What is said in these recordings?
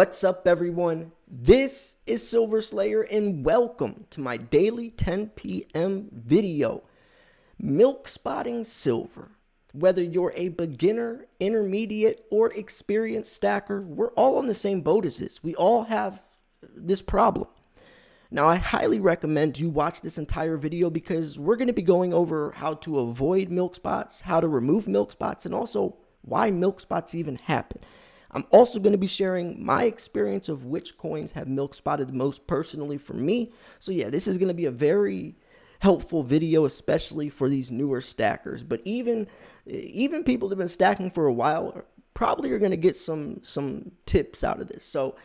What's up, everyone? This is Silverslayer, and welcome to my daily 10 p.m. video. Milk spotting silver. Whether you're a beginner, intermediate, or experienced stacker, we're all on the same boat as this. We all have this problem. Now, I highly recommend you watch this entire video because we're going to be going over how to avoid milk spots, how to remove milk spots, and also why milk spots even happen. I'm also going to be sharing my experience of which coins have milk spotted the most personally for me. So yeah, this is going to be a very helpful video, especially for these newer stackers. But even people that have been stacking for a while probably are going to get some tips out of this. So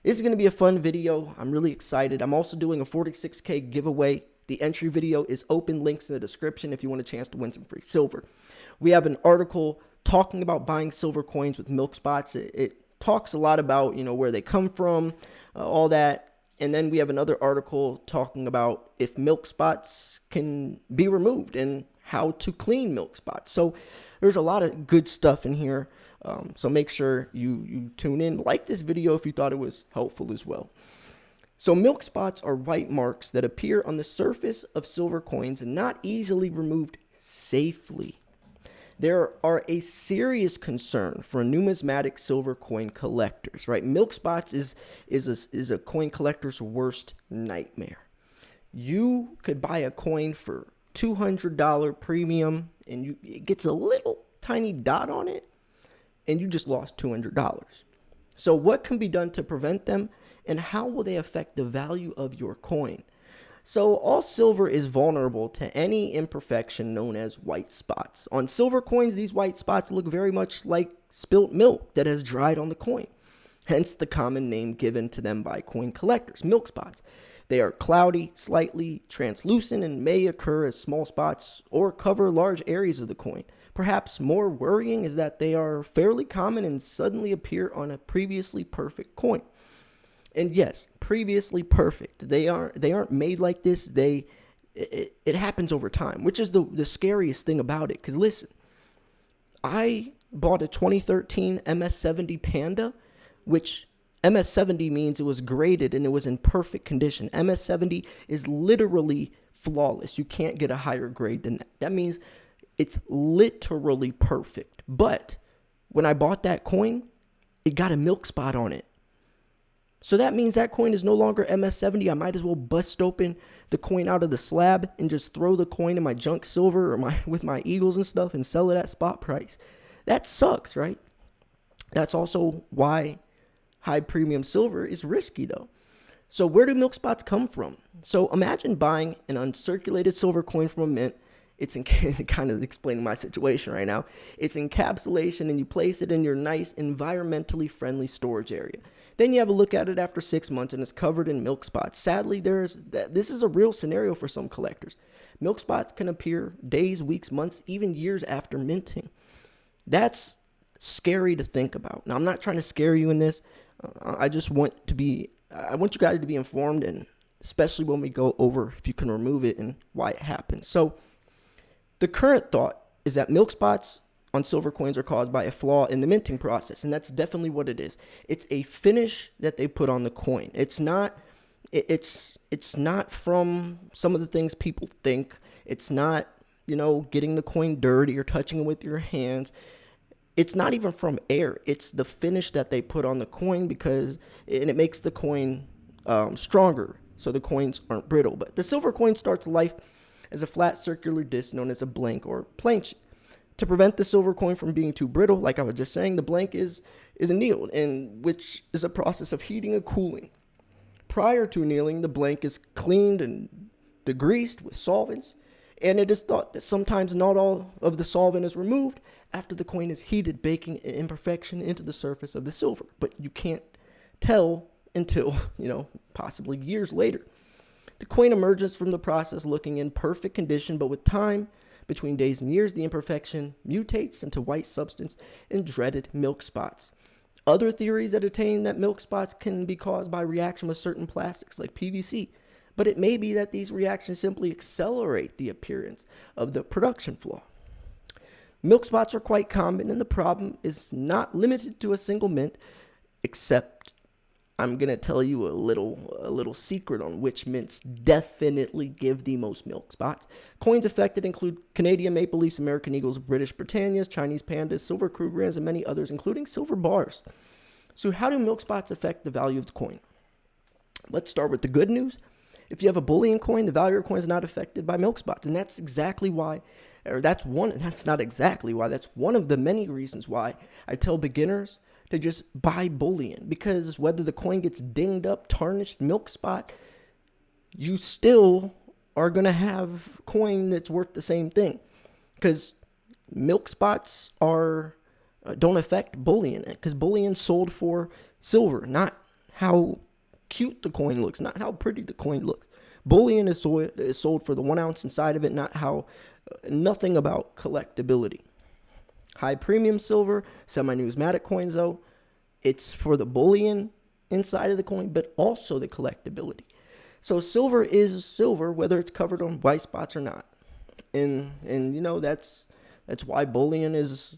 this is going to be a fun video. I'm really excited. I'm also doing a 46K giveaway. The entry video is open, links in the description if you want a chance to win some free silver. We have an article talking about buying silver coins with milk spots. It talks a lot about, where they come from, all that. And then we have another article talking about if milk spots can be removed and how to clean milk spots. So there's a lot of good stuff in here. So make sure you tune in. Like this video if you thought it was helpful as well. So milk spots are white marks that appear on the surface of silver coins and not easily removed safely. There are a serious concern for numismatic silver coin collectors, right? Milk spots is a coin collector's worst nightmare. You could buy a coin for $200 premium and it gets a little tiny dot on it and you just lost $200. So what can be done to prevent them, and how will they affect the value of your coin? So all silver is vulnerable to any imperfection known as white spots. On silver coins, these white spots look very much like spilt milk that has dried on the coin. Hence the common name given to them by coin collectors, milk spots. They are cloudy, slightly translucent, and may occur as small spots or cover large areas of the coin. Perhaps more worrying is that they are fairly common and suddenly appear on a previously perfect coin. And yes, previously perfect. They aren't made like this. It happens over time, which is the scariest thing about it. Because listen, I bought a 2013 MS70 Panda, which MS70 means it was graded and it was in perfect condition. MS70 is literally flawless. You can't get a higher grade than that. That means it's literally perfect. But when I bought that coin, it got a milk spot on it. So that means that coin is no longer MS70. I might as well bust open the coin out of the slab and just throw the coin in my junk silver or with my Eagles and stuff and sell it at spot price. That sucks, right? That's also why high premium silver is risky though. So where do milk spots come from? So imagine buying an uncirculated silver coin from a mint. It's kind of explaining my situation right now. It's encapsulation and you place it in your nice environmentally friendly storage area. Then you have a look at it after 6 months and it's covered in milk spots. Sadly, this is a real scenario for some collectors. Milk spots can appear days, weeks, months, even years after minting. That's scary to think about. Now, I'm not trying to scare you in this. I want you guys to be informed, and especially when we go over if you can remove it and why it happens. So the current thought is that milk spots on silver coins are caused by a flaw in the minting process, and that's definitely what it is. It's a finish that they put on the coin. It's not from some of the things people think. It's not, getting the coin dirty or touching it with your hands. It's not even from air. It's the finish that they put on the coin and it makes the coin stronger, so the coins aren't brittle. But the silver coin starts life as a flat circular disc known as a blank or planchet. To prevent the silver coin from being too brittle, like I was just saying, the blank is annealed, which is a process of heating and cooling. Prior to annealing, the blank is cleaned and degreased with solvents, and it is thought that sometimes not all of the solvent is removed after the coin is heated, baking an imperfection into the surface of the silver. But you can't tell until, possibly years later. The coin emerges from the process looking in perfect condition, but with time, between days and years, the imperfection mutates into white substance and dreaded milk spots. Other theories that attain that milk spots can be caused by reaction with certain plastics like PVC, but it may be that these reactions simply accelerate the appearance of the production flaw. Milk spots are quite common, and the problem is not limited to a single mint, except I'm going to tell you a little secret on which mints definitely give the most milk spots. Coins affected include Canadian Maple Leafs, American Eagles, British Britannias, Chinese Pandas, Silver Krugerrands, and many others, including silver bars. So how do milk spots affect the value of the coin? Let's start with the good news. If you have a bullion coin, the value of your coin is not affected by milk spots. And that's exactly why, that's one of the many reasons why I tell beginners to just buy bullion. Because whether the coin gets dinged up, tarnished, milk spot, you still are going to have coin that's worth the same thing. Because milk spots don't affect bullion. Because bullion sold for silver, not how cute the coin looks, not how pretty the coin looks. Bullion is sold for the 1 ounce inside of it, nothing about collectability. High premium silver, semi-numismatic coins though, it's for the bullion inside of the coin, but also the collectability. So silver is silver, whether it's covered on white spots or not. And you know, that's why bullion is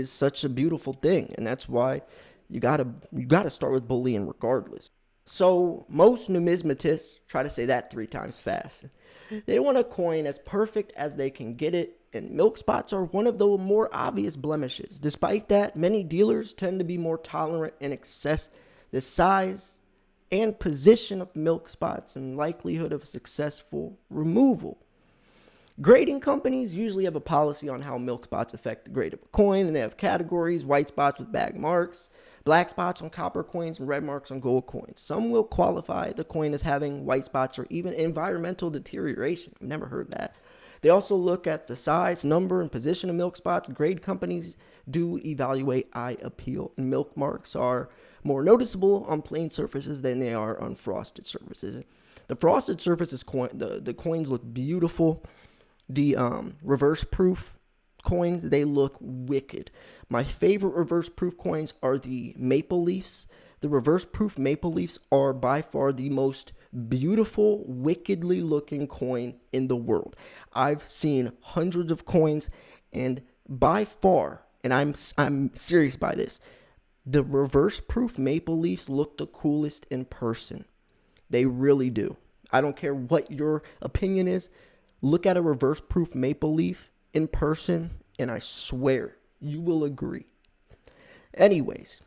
such a beautiful thing, and that's why you gotta start with bullion regardless. So most numismatists try to say that 3 times fast. They want a coin as perfect as they can get it, and milk spots are one of the more obvious blemishes. Despite that, many dealers tend to be more tolerant and assess the size and position of milk spots and likelihood of successful removal. Grading companies usually have a policy on how milk spots affect the grade of a coin, and they have categories: white spots with bag marks, black spots on copper coins, and red marks on gold coins. Some will qualify the coin as having white spots or even environmental deterioration. I've never heard that. They also look at the size, number, and position of milk spots. Grade companies do evaluate eye appeal, and milk marks are more noticeable on plain surfaces than they are on frosted surfaces. The frosted surfaces, the coins look beautiful. The reverse proof coins, they look wicked. My favorite reverse proof coins are the Maple Leafs. The reverse proof Maple Leafs are by far the most beautiful, wickedly looking coin in the world. I've seen hundreds of coins, and by far, and I'm serious by this, the reverse proof Maple Leafs look the coolest in person. They really do. I don't care what your opinion is. Look at a reverse proof Maple Leaf in person, and I swear you will agree. Anyways,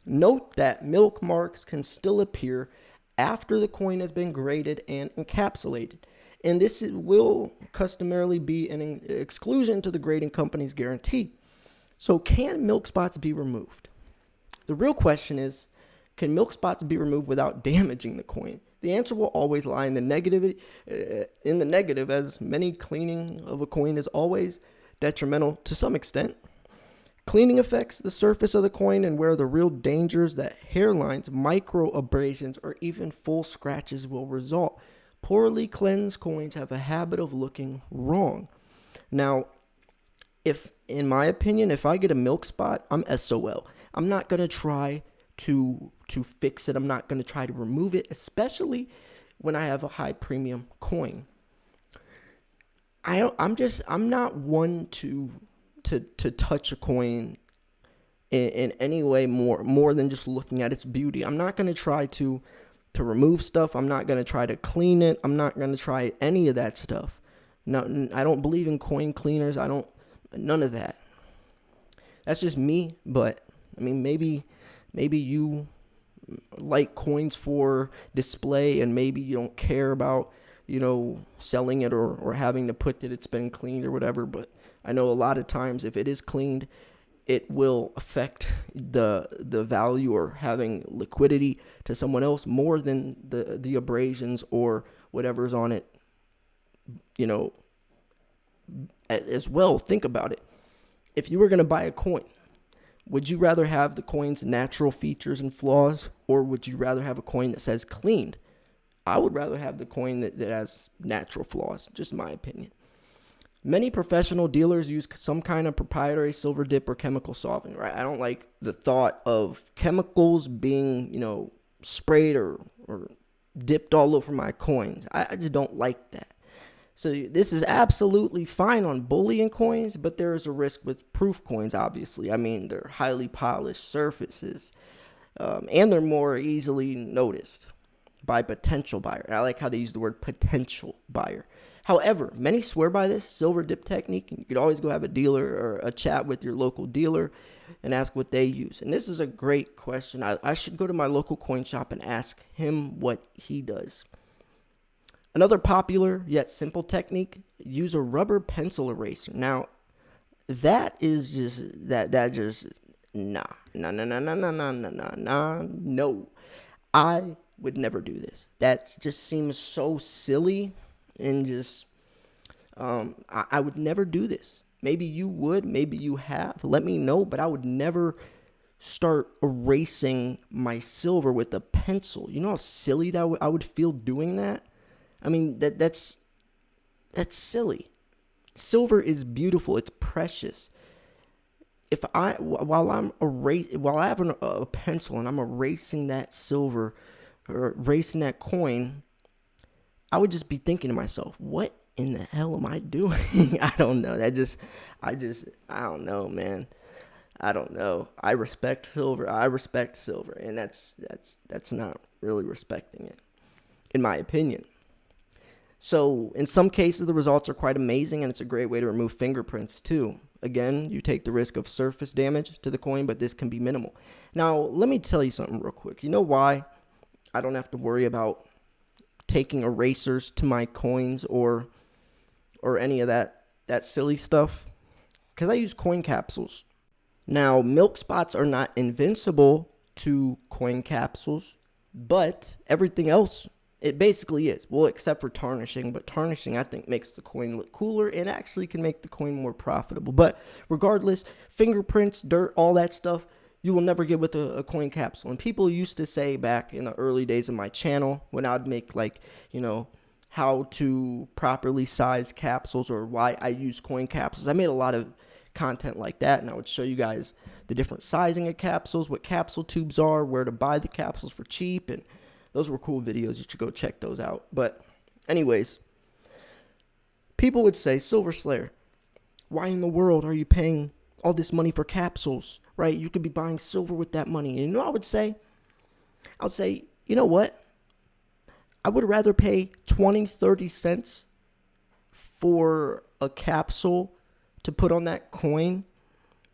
note that milk marks can still appear after the coin has been graded and encapsulated, and this will customarily be an exclusion to the grading company's guarantee. So can milk spots be removed? The real question is, can milk spots be removed without damaging the coin? The answer will always lie in the negative, as many cleaning of a coin is always detrimental to some extent. Cleaning affects the surface of the coin, and where the real dangers that hairlines, micro abrasions, or even full scratches will result. Poorly cleansed coins have a habit of looking wrong. Now, in my opinion, if I get a milk spot, I'm SOL. I'm not going to try to fix it. I'm not going to try to remove it, especially when I have a high premium coin. I'm not one to touch a coin in any way more than just looking at its beauty. I'm not going to try to remove stuff. I'm not going to try to clean it. I'm not going to try any of that stuff. No, I don't believe in coin cleaners. None of that. That's just me, but I mean, maybe you like coins for display, and maybe you don't care about, selling it or having to put that it's been cleaned or whatever. But I know a lot of times if it is cleaned, it will affect the value or having liquidity to someone else more than the abrasions or whatever's on it, as well. Think about it. If you were going to buy a coin, would you rather have the coin's natural features and flaws, or would you rather have a coin that says cleaned? I would rather have the coin that has natural flaws, just my opinion. Many professional dealers use some kind of proprietary silver dip or chemical solvent, right? I don't like the thought of chemicals being, sprayed or dipped all over my coins. I just don't like that. So this is absolutely fine on bullion coins, but there is a risk with proof coins, obviously. I mean, they're highly polished surfaces. and they're more easily noticed by potential buyer. I like how they use the word potential buyer. However, many swear by this silver dip technique, and you could always go have a dealer or a chat with your local dealer and ask what they use. And this is a great question. I should go to my local coin shop and ask him what he does. Another popular yet simple technique, use a rubber pencil eraser. Now, that is just, no. I would never do this. That just seems so silly and just, I would never do this. Maybe you would, maybe you have. Let me know, but I would never start erasing my silver with a pencil. You know how silly that I would feel doing that? I mean, that's silly. Silver is beautiful. It's precious. While I have a pencil and I'm erasing that silver or erasing that coin, I would just be thinking to myself, what in the hell am I doing? I don't know. I don't know, man. I don't know. I respect silver, and that's not really respecting it, in my opinion. So in some cases, the results are quite amazing, and it's a great way to remove fingerprints too. Again, you take the risk of surface damage to the coin, but this can be minimal. Now, let me tell you something real quick. You know why I don't have to worry about taking erasers to my coins or any of that silly stuff? Because I use coin capsules. Now, milk spots are not invincible to coin capsules, but everything else, it basically is. Well, except for tarnishing, but tarnishing, I think, makes the coin look cooler and actually can make the coin more profitable. But regardless, fingerprints, dirt, all that stuff, you will never get with a coin capsule. And people used to say back in the early days of my channel, when I'd make how to properly size capsules or why I use coin capsules. I made a lot of content like that, and I would show you guys the different sizing of capsules, what capsule tubes are, where to buy the capsules for cheap, and those were cool videos. You should go check those out. But anyways, people would say, Silverslayer, why in the world are you paying all this money for capsules, right? You could be buying silver with that money. And you know what I would say? I would say, you know what? I would rather pay 20, 30 cents for a capsule to put on that coin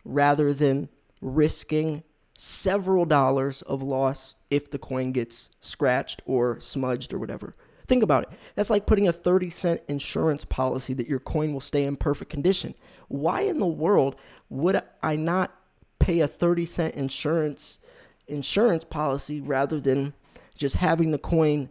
rather than risking several dollars of loss if the coin gets scratched or smudged or whatever. Think about it. That's like putting a 30-cent insurance policy that your coin will stay in perfect condition. Why in the world would I not pay a 30-cent insurance policy rather than just having the coin,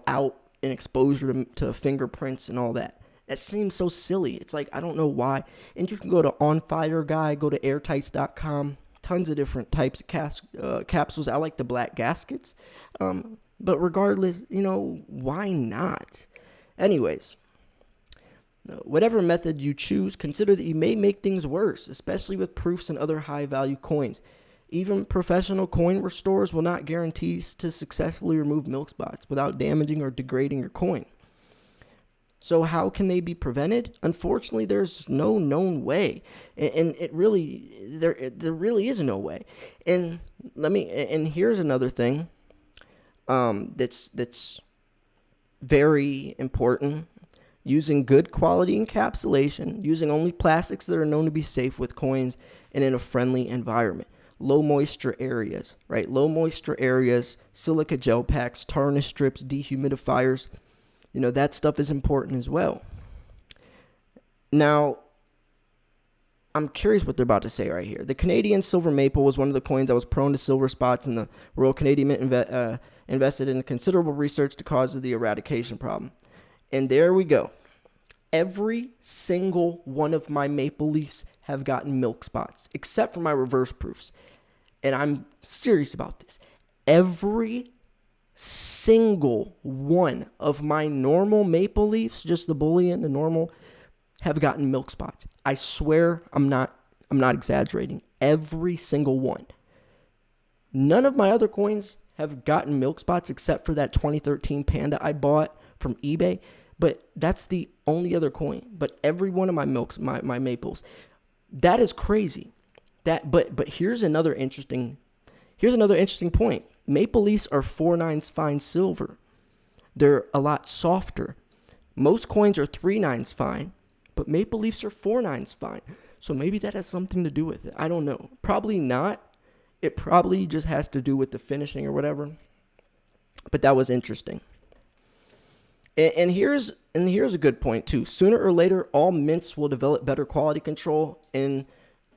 out in exposure to fingerprints and all that? That seems so silly. It's like, I don't know why. And you can go to On Fire Guy, go to airtights.com. Tons of different types of capsules. I like the black gaskets. But regardless, why not? Anyways, whatever method you choose, consider that you may make things worse, especially with proofs and other high-value coins. Even professional coin restorers will not guarantee to successfully remove milk spots without damaging or degrading your coin. So how can they be prevented? Unfortunately, there's no known way, and there really is no way. And here's another thing that's very important: using good quality encapsulation, using only plastics that are known to be safe with coins, and in a friendly environment. Low moisture areas, right? Low moisture areas, silica gel packs, tarnish strips, dehumidifiers. That stuff is important as well. Now, I'm curious what they're about to say right here. The Canadian silver maple was one of the coins that was prone to silver spots, and the Royal Canadian Mint invested in considerable research to cause the eradication problem. And there we go. Every single one of my maple leafs have gotten milk spots, except for my reverse proofs. And I'm serious about this. Every single one of my normal maple leafs, just the bullion, the normal, have gotten milk spots. I swear I'm not exaggerating. Every single one. None of my other coins have gotten milk spots except for that 2013 Panda I bought from eBay. But that's the only other coin. But every one of my maples, that is crazy. But here's another interesting Here's another interesting point. Maple Leafs are 4/9 fine silver. They're a lot softer. Most coins are 3/9 fine, but Maple Leafs are 4/9 fine. So maybe that has something to do with it. I don't know. Probably not. It probably just has to do with the finishing or whatever. But that was interesting. And here's a good point too. Sooner or later, all mints will develop better quality control, and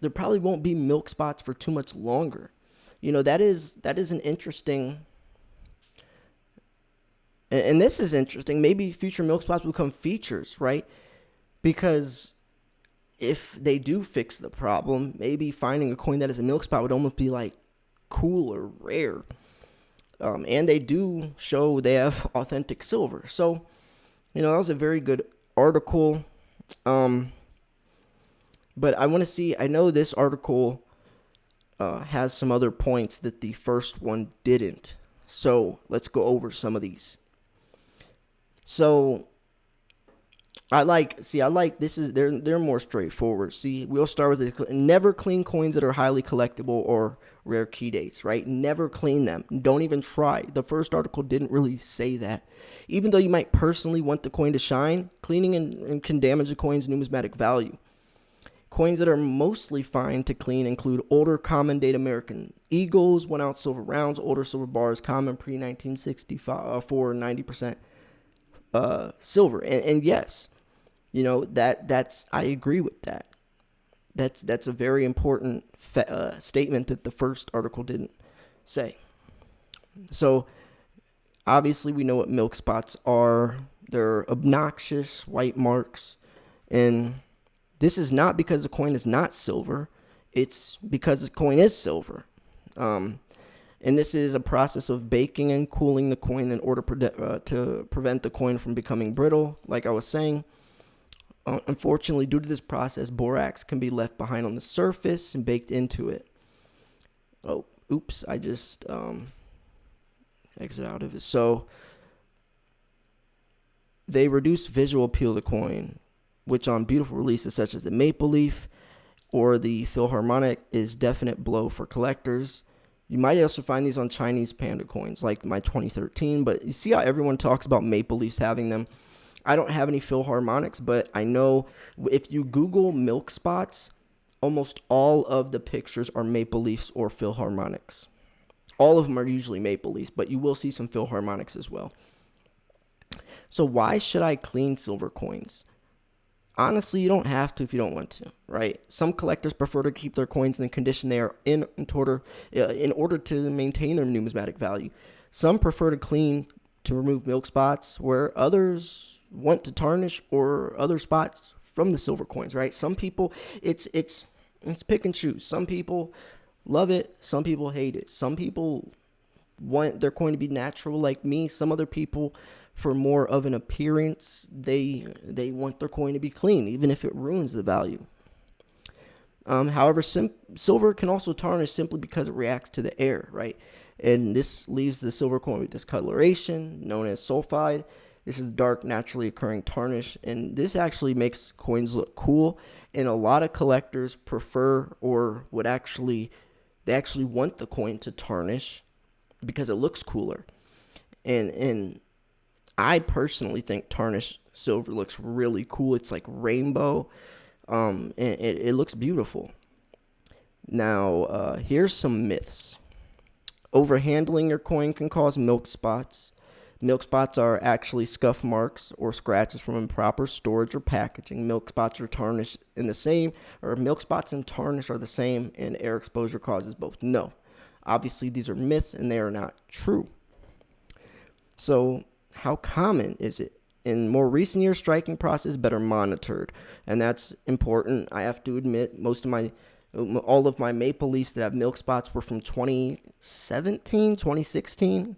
there probably won't be milk spots for too much longer. That is an interesting. And this is interesting. Maybe future milk spots will become features, right? Because if they do fix the problem, maybe finding a coin that is a milk spot would almost be like cool or rare. And they do show they have authentic silver. So, that was a very good article. But I want to see, I know this article has some other points that the first one didn't. So let's go over some of these. So I like this is they're more straightforward. See, we'll start with never clean coins that are highly collectible or rare key dates, right? Never clean them. Don't even try. The first article didn't really say that. Even though you might personally want the coin to shine, cleaning and can damage the coin's numismatic value. Coins that are mostly fine to clean include older common date American Eagles, 1 ounce silver rounds, older silver bars, common pre-1965 for 90% silver. And yes, that's I agree with that. That's a very important statement that the first article didn't say. So obviously we know what milk spots are. They're obnoxious white marks, and this is not because the coin is not silver. It's because the coin is silver. And this is a process of baking and cooling the coin in order to prevent the coin from becoming brittle, like I was saying. Unfortunately, due to this process, borax can be left behind on the surface and baked into it. Oh, oops, I just exit out of it. So they reduce visual appeal of the coin, which on beautiful releases such as the Maple Leaf or the Philharmonic is definite blow for collectors. You might also find these on Chinese panda coins like my 2013, but you see how everyone talks about Maple Leafs having them? I don't have any Philharmonics, but I know if you Google milk spots, almost all of the pictures are Maple Leafs or Philharmonics. All of them are usually Maple Leafs, but you will see some Philharmonics as well. So why should I clean silver coins? Honestly, you don't have to if you don't want to, right? Some collectors prefer to keep their coins in the condition they are in order to maintain their numismatic value. Some prefer to clean to remove milk spots, where others want to tarnish or other spots from the silver coins, right? Some people, it's pick and choose. Some people love it. Some people hate it. Some people want their coin to be natural like me. Some other people, for more of an appearance, they want their coin to be clean, even if it ruins the value. However, silver can also tarnish simply because it reacts to the air, right? And this leaves the silver coin with discoloration, known as sulfide. This is dark, naturally occurring tarnish, and this actually makes coins look cool. And a lot of collectors prefer or they actually want the coin to tarnish because it looks cooler. And I personally think tarnished silver looks really cool. It's like rainbow, and it looks beautiful. Now, here's some myths. Overhandling your coin can cause milk spots. Milk spots are actually scuff marks or scratches from improper storage or packaging. Milk spots and tarnish are the same, and air exposure causes both. No. Obviously, these are myths, and they are not true. So, how common is it? In more recent years, striking process better monitored, and that's important. I have to admit, all of my Maple Leafs that have milk spots were from 2017, 2016.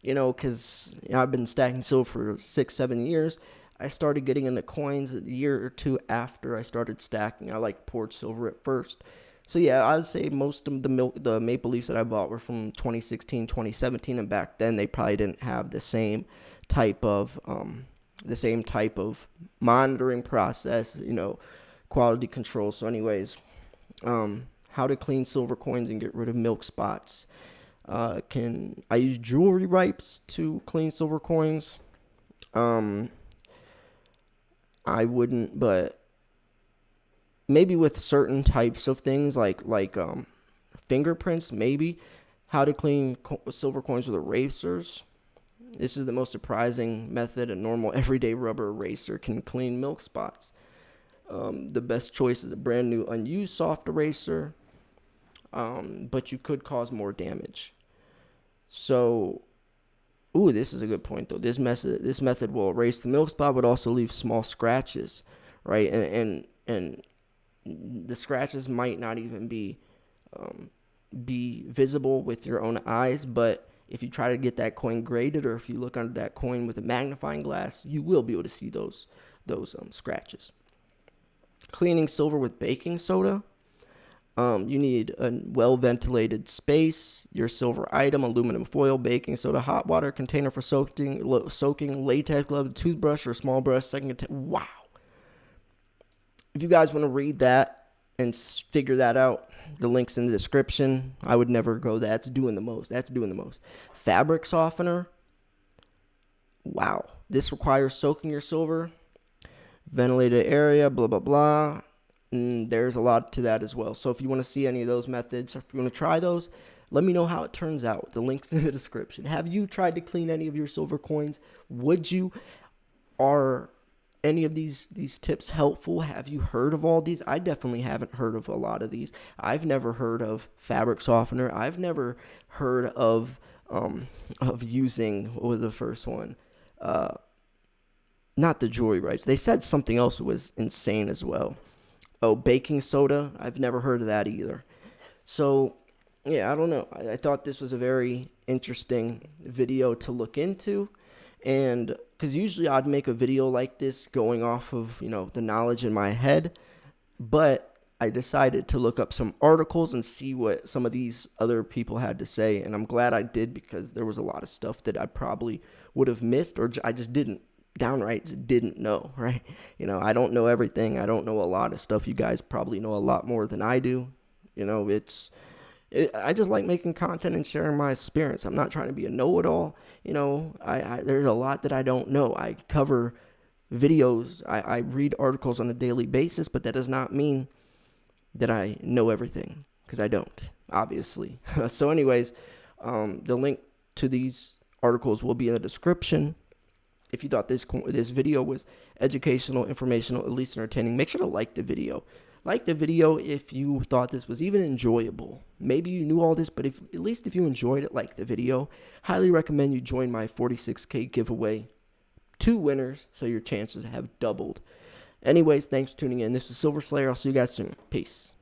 Because I've been stacking silver for 6-7 years. I started getting into coins a year or two after I started stacking. I poured silver at first. So yeah, I would say most of the Maple Leafs that I bought were from 2016, 2017, and back then they probably didn't have the same type of monitoring process, quality control. So anyways, how to clean silver coins and get rid of milk spots. Can I use jewelry wipes to clean silver coins? I wouldn't, but maybe with certain types of things like fingerprints, maybe. How to clean silver coins with erasers. This is the most surprising method. A normal everyday rubber eraser can clean milk spots. The best choice is a brand new unused soft eraser, but you could cause more damage. So, this is a good point though. This method will erase the milk spot, but also leave small scratches, right? And the scratches might not even be visible with your own eyes, but if you try to get that coin graded, or if you look under that coin with a magnifying glass, you will be able to see those scratches. Cleaning silver with baking soda. You need a well-ventilated space, your silver item, aluminum foil, baking soda, hot water container for soaking, latex glove, toothbrush or small brush. Wow. If you guys want to read that and figure that out, the link's in the description. I would never go that's doing the most. Fabric softener. Wow. This requires soaking your silver, ventilated area, blah, blah, blah. There's a lot to that as well. So if you want to see any of those methods, or if you want to try those, let me know how it turns out. The link's in the description. Have you tried to clean any of your silver coins? Would you? Are any of these tips helpful? Have you heard of all these? I definitely haven't heard of a lot of these. I've never heard of fabric softener. I've never heard of using, what was the first one? Not the jewelry wipes. They said something else was insane as well. Oh, baking soda. I've never heard of that either. So, yeah, I don't know. I thought this was a very interesting video to look into. And because usually I'd make a video like this going off of, the knowledge in my head. But I decided to look up some articles and see what some of these other people had to say. And I'm glad I did, because there was a lot of stuff that I probably would have missed, or I just didn't know, right? I don't know everything. I don't know a lot of stuff. You guys probably know a lot more than I do. I just like making content and sharing my experience. I'm not trying to be a know-it-all. There's a lot that I don't know. I cover videos. I read articles on a daily basis, but that does not mean that I know everything, because I don't, obviously. So anyways, the link to these articles will be in the description. If you thought this video was educational, informational, at least entertaining, make sure to like the video. Like the video if you thought this was even enjoyable. Maybe you knew all this, but at least if you enjoyed it, like the video. Highly recommend you join my 46K giveaway. 2 winners, so your chances have doubled. Anyways, thanks for tuning in. This is Silverslayer. I'll see you guys soon. Peace.